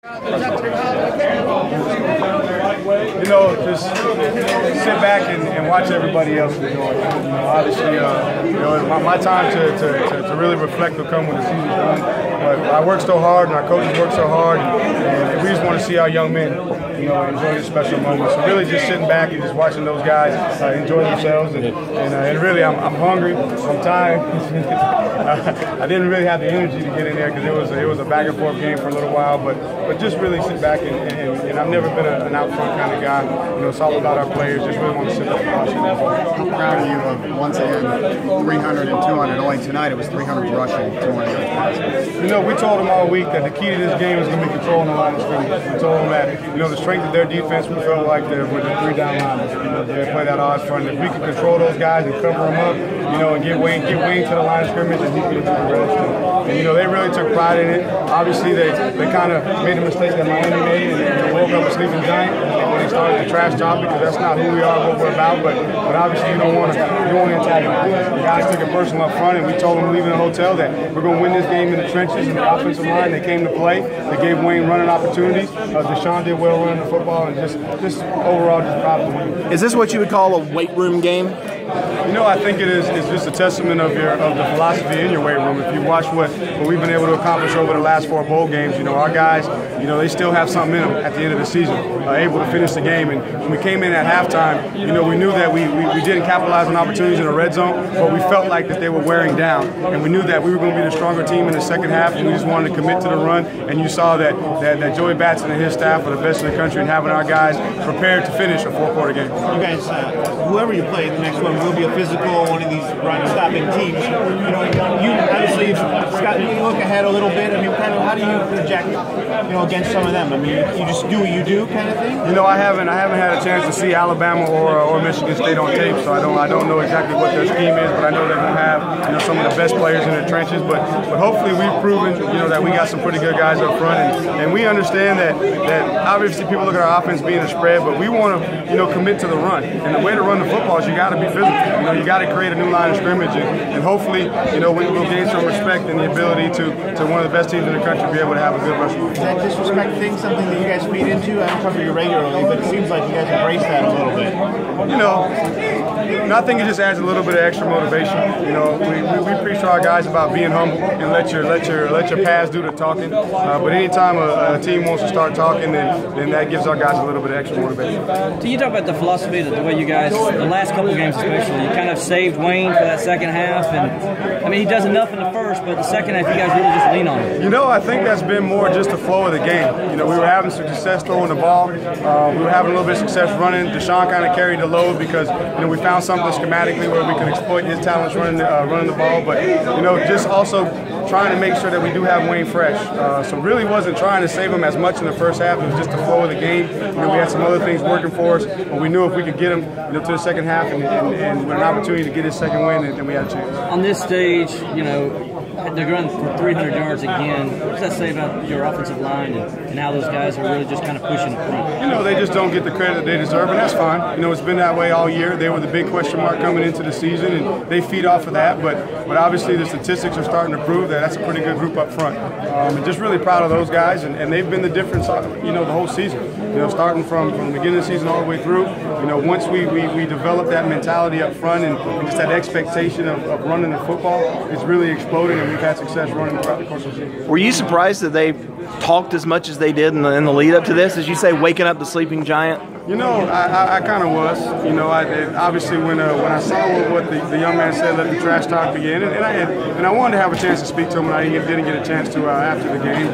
You know, just sit back and watch everybody else enjoy it. You know, obviously, you know, my time to really reflect will come when the season's done. But I work so hard, and our coaches work so hard, and we just want to see our young men, you know, enjoy this special moment. So really, just sitting back and just watching those guys enjoy themselves, and really, I'm hungry, I'm tired. I didn't really have the energy to get in there because it was a back and forth game for a little while, but just really sit back and I've never been an out front kind of guy. You know, it's all about our players. Just really want to sit back and watch it. How proud are you of, once again, 300 and 200? Only tonight it was 300 rushing, 200 yards passing. You know, we told them all week that the key to this game is going to be controlling the line of scrimmage. We told them that, you know, the strength of their defense, we felt like with the 3 down linemen. You know, they play that odds front. If we can control those guys and cover them up, you know, and get Wayne to the line of scrimmage, and he can get to the rest. And, you know, they really took pride in it. Obviously, they kind of made the mistake that Miami made and woke up a sleeping giant when they started the trash talk, because that's not who we are, what we're about. But obviously, you don't want to antagonize. The guys took it personal up front, and we told them leaving the hotel that we're going to win this game in the trenches, in the offensive line. They came to play. They gave Wayne running opportunities. Deshaun did well running the football, and just overall just proud of the win. Is this what you would call a weight room game? You know, I think it is. It's just a testament of the philosophy in your weight room. If you watch what we've been able to accomplish over the last 4 bowl games, you know, our guys, you know, they still have something in them at the end of the season, able to finish the game. And when we came in at halftime, you know, we knew that we didn't capitalize on opportunities in the red zone, but we felt like that they were wearing down, and we knew that we were going to be the stronger team in the second half, and we just wanted to commit to the run. And you saw that Joey Batson and his staff are the best in the country, and having our guys prepared to finish a 4-quarter game. You guys, whoever you play, the next one will be a physical, one of these run-stopping teams. You know, you obviously, Scott, you look ahead a little bit. I mean, kind of, how do you project, you know, against some of them? I mean, you just do what you do, kind of thing. You know, I haven't had a chance to see Alabama or Michigan State on tape, so I don't know exactly what their scheme is, but I know they're going to have, you know, some of the best players in the trenches. But hopefully we've proven, you know, that we got some pretty good guys up front, and we understand that obviously people look at our offense being a spread, but we want to, you know, commit to the run. And the way to run the football is you got to be physical. You know, you got to create a new line of scrimmage, and hopefully, you know, we'll gain some respect and the ability to one of the best teams in the country be able to have a good rushing. Is that disrespect thing something that you guys feed into? I don't cover you regularly, but it seems like you guys embrace that a little bit. You know, I think it just adds a little bit of extra motivation. You know, we preach to our guys about being humble and let your pads do the talking. But anytime a team wants to start talking, then that gives our guys a little bit of extra motivation. So you talk about the philosophy, the way you guys, the last couple of games especially, you kind of saved Wayne for that second half, and I mean he does enough in the first, but the second half you guys really just lean on him. You know, I think that's been more just the flow of the game. You know, we were having some success throwing the ball. We were having a little bit of success running. Deshaun kind of carried the load because, you know, we found something schematically where we could exploit his talents running the ball. But, you know, just also trying to make sure that we do have Wayne fresh. So really wasn't trying to save him as much in the first half. It was just the flow of the game. You know, we had some other things working for us, but we knew if we could get him, you know, to the second half and with an opportunity to get his second win, then we had a chance. On this stage, you know, they're going for 300 yards again. What does that say about your offensive line and how those guys are really just kind of pushing the front? You know, they just don't get the credit they deserve, and that's fine. You know, it's been that way all year. They were the big question mark coming into the season, and they feed off of that. But obviously the statistics are starting to prove that that's a pretty good group up front. And just really proud of those guys, and they've been the difference, you know, the whole season. You know, starting from the beginning of the season all the way through. You know, once we develop that mentality up front and just that expectation of running the football, it's really exploding, and we've had success running throughout the course of the season. Were you surprised that they talked as much as they did in the lead up to this? As you say, waking up the sleeping giant? You know, I kind of was. You know, obviously when I saw what the young man said, let the trash talk begin, and I wanted to have a chance to speak to him, and I didn't get a chance to after the game.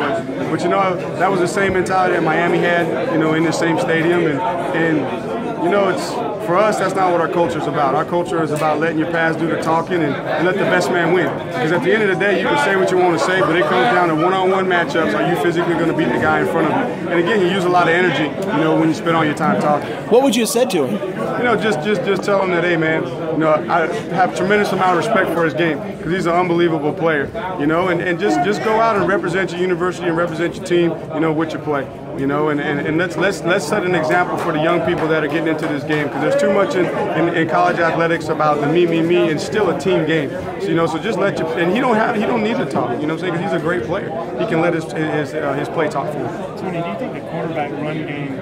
But you know, that was the same mentality that Miami had. You know, in the same stadium, and you know, for us, that's not what our culture is about. Our culture is about letting your pads do the talking and let the best man win. Because at the end of the day, you can say what you want to say, but it comes down to one-on-one matchups. Are you physically going to beat the guy in front of you? And again, you use a lot of energy, you know, when you spend all your time talking. What would you have said to him? You know, just tell him that, hey, man, you know, I have a tremendous amount of respect for his game because he's an unbelievable player, you know, and just go out and represent your university and represent your team, you know, with your play. you know, and let's set an example for the young people that are getting into this game, because there's too much in college athletics about the me, and still a team game. So, you know, so just let and he don't need to talk, you know what I'm saying, because he's a great player. He can let his play talk for him. Tony, do you think the quarterback run game